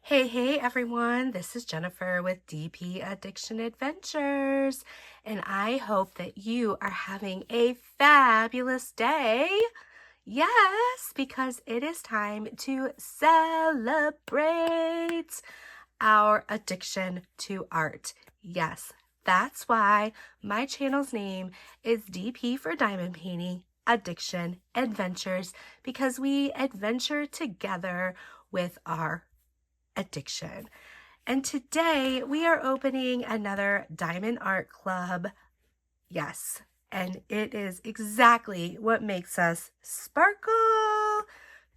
Hey everyone, this is Jennifer with DP Addiction Adventures, and I hope that you are having a fabulous day. Yes, because it is time to celebrate our addiction to art. Yes, that's why my channel's name is DP for Diamond Painting Addiction Adventures, because we adventure together with our addiction. And today we are opening another Diamond Art Club. Yes, and it is exactly what makes us sparkle.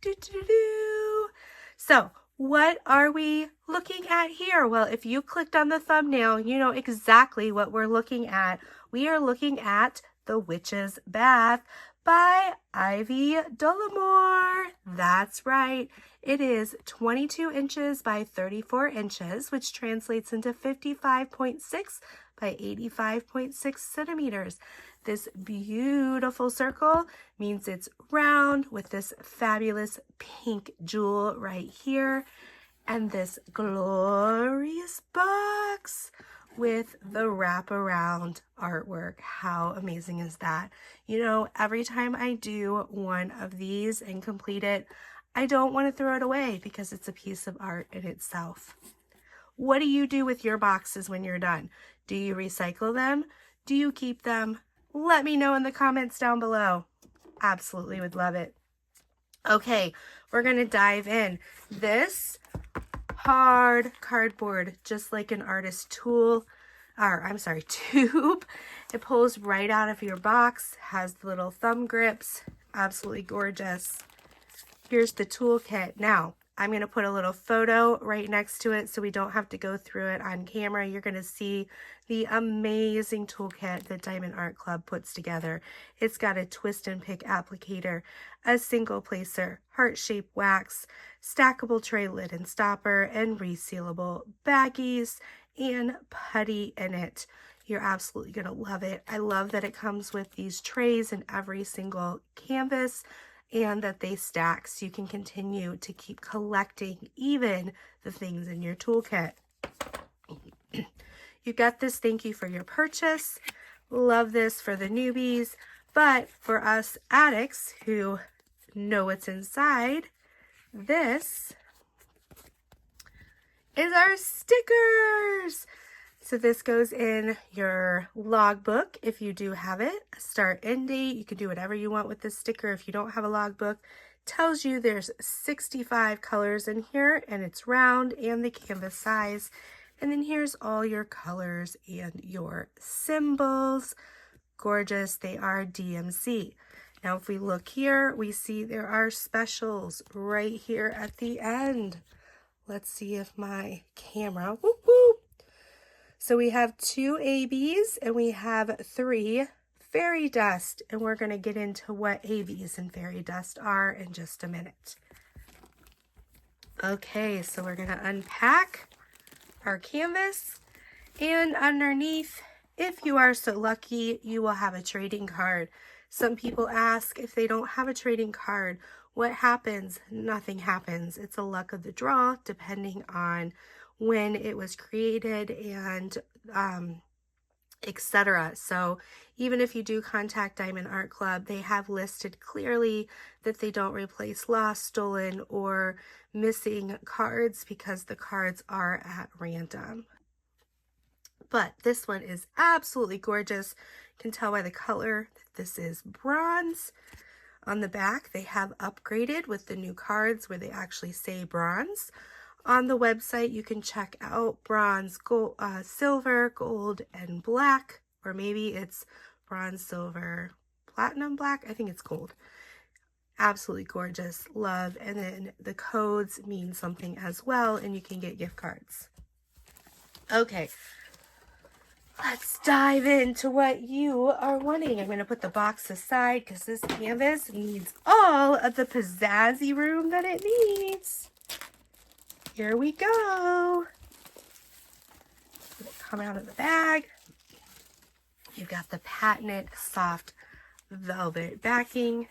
Do, do, do, do. So, what are we looking at here? Well, if you clicked on the thumbnail, you know exactly what we're looking at. We are looking at The Witch's Bath by Ivy Dolamore. That's right. It is 22 inches by 34 inches, which translates into 55.6 by 85.6 centimeters. This beautiful circle means it's round with this fabulous pink jewel right here, and this glorious box with the wraparound artwork. How amazing is that? You know, every time I do one of these and complete it, I don't want to throw it away because it's a piece of art in itself. What do you do with your boxes when you're done? Do you recycle them? Do you keep them? Let me know in the comments down below. Absolutely would love it. Okay, we're going to dive in. This hard cardboard, just like an artist tube. It pulls right out of your box, has the little thumb grips, absolutely gorgeous. Here's the toolkit. Now, I'm going to put a little photo right next to it so we don't have to go through it on camera. You're going to see the amazing toolkit that Diamond Art Club puts together. It's got a twist and pick applicator, a single placer, heart-shaped wax, stackable tray lid and stopper, and resealable baggies and putty in it. You're absolutely going to love it. I love that it comes with these trays in every single canvas, and that they stack so you can continue to keep collecting even the things in your toolkit. You got this. Thank you for your purchase. Love this for the newbies, but for us addicts who know what's inside, this is our stickers. So this goes in your logbook if you do have it, a start end date. You can do whatever you want with this sticker. If you don't have a logbook, tells you there's 65 colors in here, and it's round and the canvas size. And then here's all your colors and your symbols. Gorgeous. They are DMC. Now if we look here, we see there are specials right here at the end. Let's see if my camera, whoop, whoop. So we have 2 ABs and we have 3 fairy dust, and we're going to get into what ABs and fairy dust are in just a minute. Okay, so we're going to unpack our canvas, and underneath, if you are so lucky, you will have a trading card. Some people ask if they don't have a trading card, what happens? Nothing happens. It's a luck of the draw depending on when it was created and etc. So even if you do contact Diamond Art Club, they have listed clearly that they don't replace lost, stolen, or missing cards because the cards are at random. But this one is absolutely gorgeous. You can tell by the color that this is bronze. On the back, they have upgraded with the new cards where they actually say bronze. On the website, you can check out bronze, gold, silver, gold, and black, or maybe it's bronze, silver, platinum, black. I think it's gold. Absolutely gorgeous. Love. And then the codes mean something as well, and you can get gift cards. Okay. Let's dive into what you are wanting. I'm going to put the box aside because this canvas needs all of the pizzazzy room that it needs. Here we go. It'll come out of the bag. You've got the patented soft velvet backing.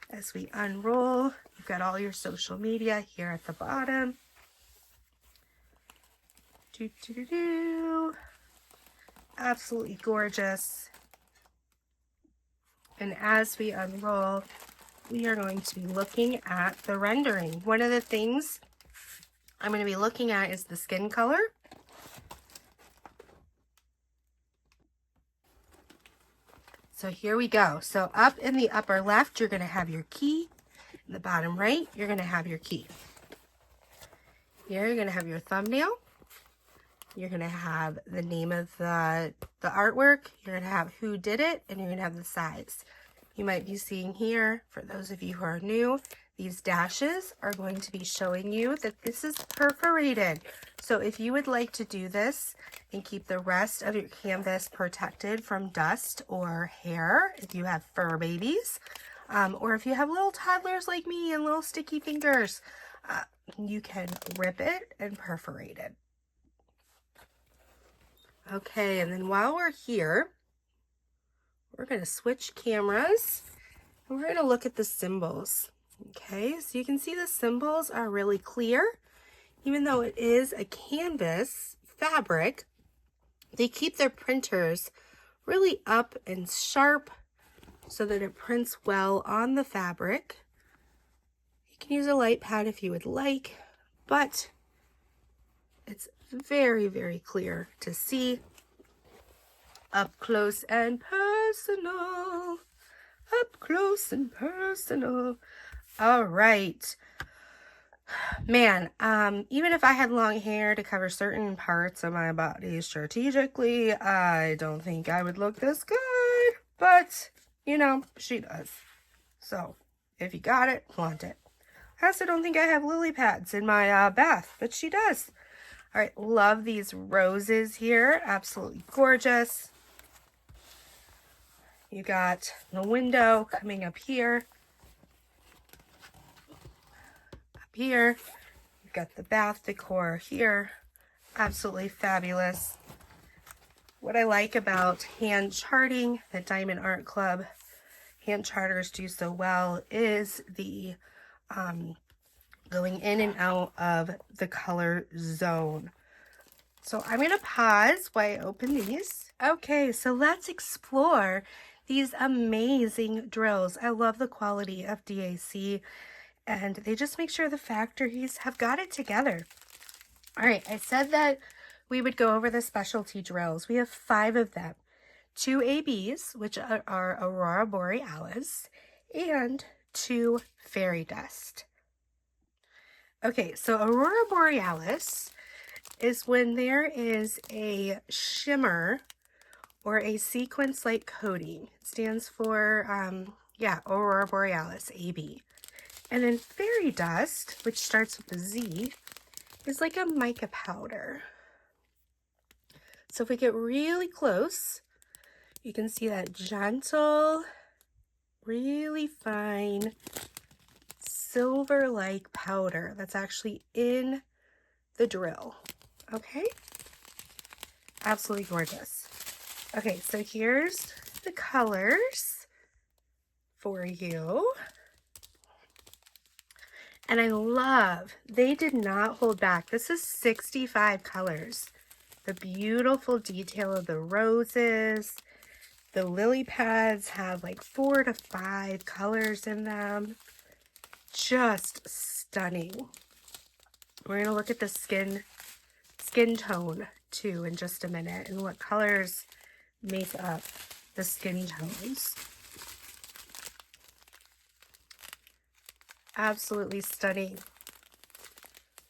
As we unroll, you've got all your social media here at the bottom. Do, do, do, do. Absolutely gorgeous. And as we unroll, we are going to be looking at the rendering. One of the things I'm going to be looking at is the skin color. So here we go. So up in the upper left, you're going to have your key. In the bottom right, you're going to have your key. Here, you're going to have your thumbnail. You're going to have the name of the artwork. You're going to have who did it, and you're going to have the size. You might be seeing here, for those of you who are new, these dashes are going to be showing you that this is perforated. So if you would like to do this and keep the rest of your canvas protected from dust or hair, if you have fur babies, or if you have little toddlers like me and little sticky fingers, you can rip it and perforate it. Okay, and then while we're here, we're going to switch cameras and we're going to look at the symbols. Okay, so you can see the symbols are really clear. Even though it is a canvas fabric, they keep their printers really up and sharp so that it prints well on the fabric. You can use a light pad if you would like, but it's very, very clear to see. Up close and personal. Up close and personal. All right. Man, even if I had long hair to cover certain parts of my body strategically, I don't think I would look this good. But, you know, she does. So, if you got it, flaunt it. I also don't think I have lily pads in my bath, but she does. All right, love these roses here. Absolutely gorgeous. You got the window coming up here. Up here. You've got the bath decor here. Absolutely fabulous. What I like about hand charting that Diamond Art Club hand charters do so well is the going in and out of the color zone. So I'm going to pause while I open these. Okay, so let's explore these amazing drills. I love the quality of DAC, and they just make sure the factories have got it together. All right, I said that we would go over the specialty drills. We have 5 of them. 2 ABs, which are Aurora Borealis, and 2 fairy dust. Okay, so Aurora Borealis is when there is a shimmer or a sequence-like coating. It stands for, Aurora Borealis, AB. And then fairy dust, which starts with a Z, is like a mica powder. So if we get really close, you can see that gentle, really fine, silver-like powder that's actually in the drill. Okay? Absolutely gorgeous. Okay, so here's the colors for you. And I love, they did not hold back. This is 65 colors. The beautiful detail of the roses. The lily pads have like 4 to 5 colors in them. Just stunning. We're going to look at the skin tone too in just a minute and what colors make up the skin tones. Absolutely stunning.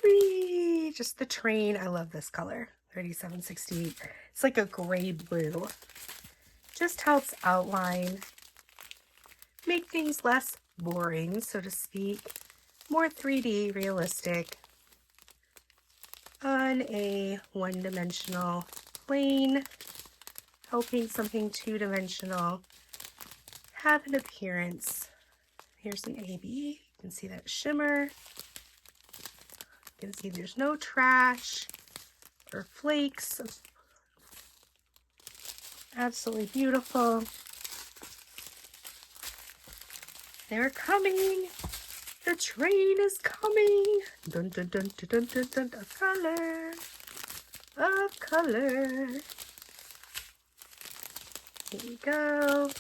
Whee! Just the train. I love this color. 3768. It's like a gray blue. Just helps outline, make things less boring, so to speak. More 3D realistic on a one-dimensional plane, helping something two-dimensional have an appearance. Here's an AB. You can see that shimmer. You can see there's no trash or flakes. Absolutely beautiful. They're coming. The train is coming. Dun dun dun dun dun dun dun. A color. of color. Here we go.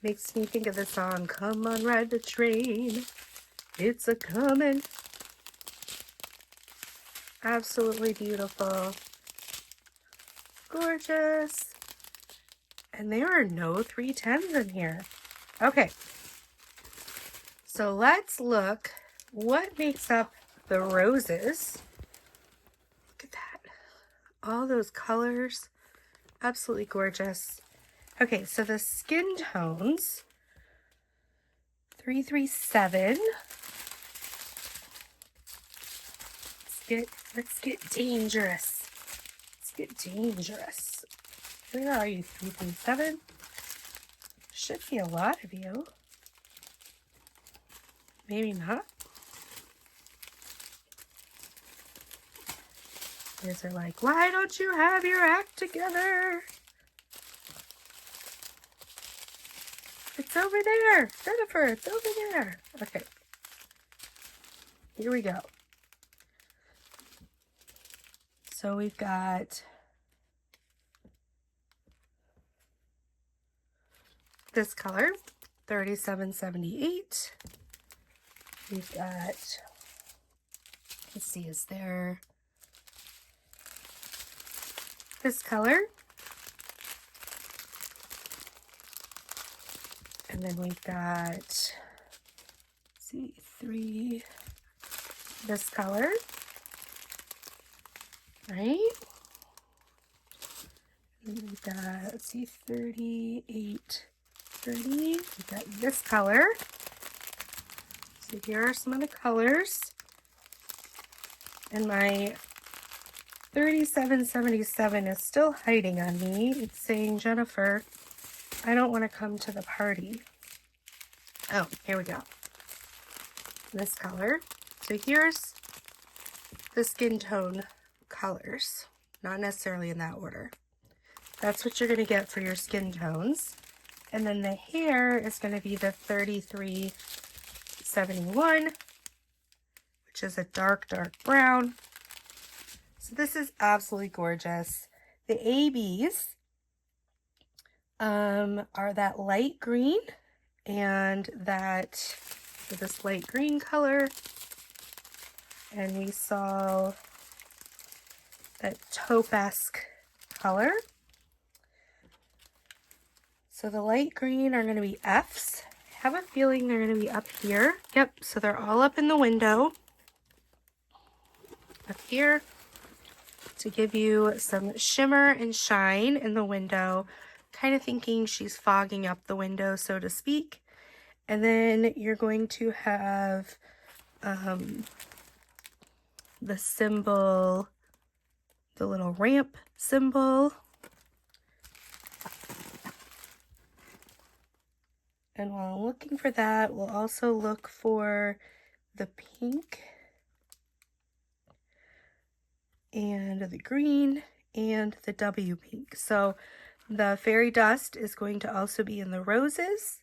Makes me think of the song, "Come on, ride the train. It's a comin'." Absolutely beautiful. Gorgeous. And there are no 310s in here. Okay. So let's look what makes up the roses. Look at that. All those colors. Absolutely gorgeous. Okay, so the skin tones. 337. Let's get dangerous. Let's get dangerous. Where are you, 337? Should be a lot of you. Maybe not. You guys are like, why don't you have your act together? It's over there. Jennifer, it's over there. Okay. Here we go. So we've got this color, 3778. We've got, let's see, is there this color? And then we've got, let's see, this color, right? And then we've got, let's see, 38, 30. We've got this color. So here are some of the colors. And my 3777 is still hiding on me. It's saying, Jennifer, I don't want to come to the party. Oh, here we go. This color. So here's the skin tone colors. Not necessarily in that order. That's what you're going to get for your skin tones. And then the hair is going to be the 3371, which is a dark, dark brown. So this is absolutely gorgeous. The ABs are that light green and that, this light green color. And we saw that taupe-esque color. So the light green are going to be Fs. I have a feeling they're going to be up here. Yep, so they're all up in the window. Up here to give you some shimmer and shine in the window. Kind of thinking she's fogging up the window, so to speak. And then you're going to have the symbol, the little ramp symbol. And while I'm looking for that, we'll also look for the pink and the green and the W pink. So the fairy dust is going to also be in the roses.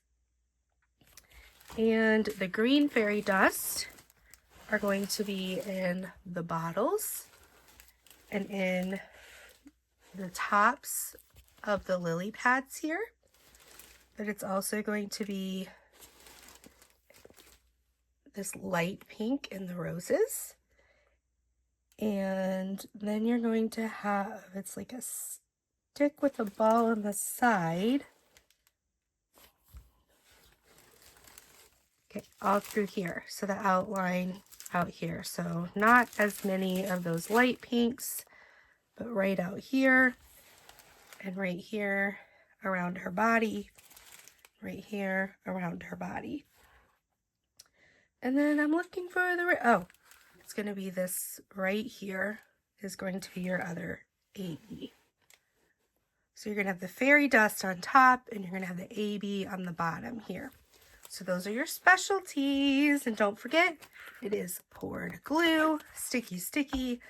And the green fairy dust are going to be in the bottles and in the tops of the lily pads here. But it's also going to be this light pink in the roses. And then you're going to have, it's like a stick with a ball on the side. Okay, all through here. So the outline out here. So not as many of those light pinks, but right out here and right here around her body. Right here around her body. And then I'm looking for the, oh, it's going to be this right here is going to be your other AB. So you're going to have the fairy dust on top and you're going to have the AB on the bottom here. So those are your specialties. And don't forget, it is poured glue, sticky, sticky.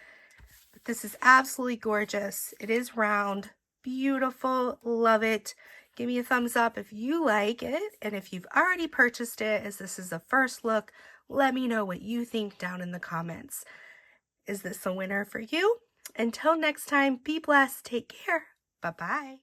But this is absolutely gorgeous. It is round, beautiful, love it. Give me a thumbs up if you like it. And if you've already purchased it, as this is a first look, let me know what you think down in the comments. Is this a winner for you? Until next time, be blessed. Take care. Bye-bye.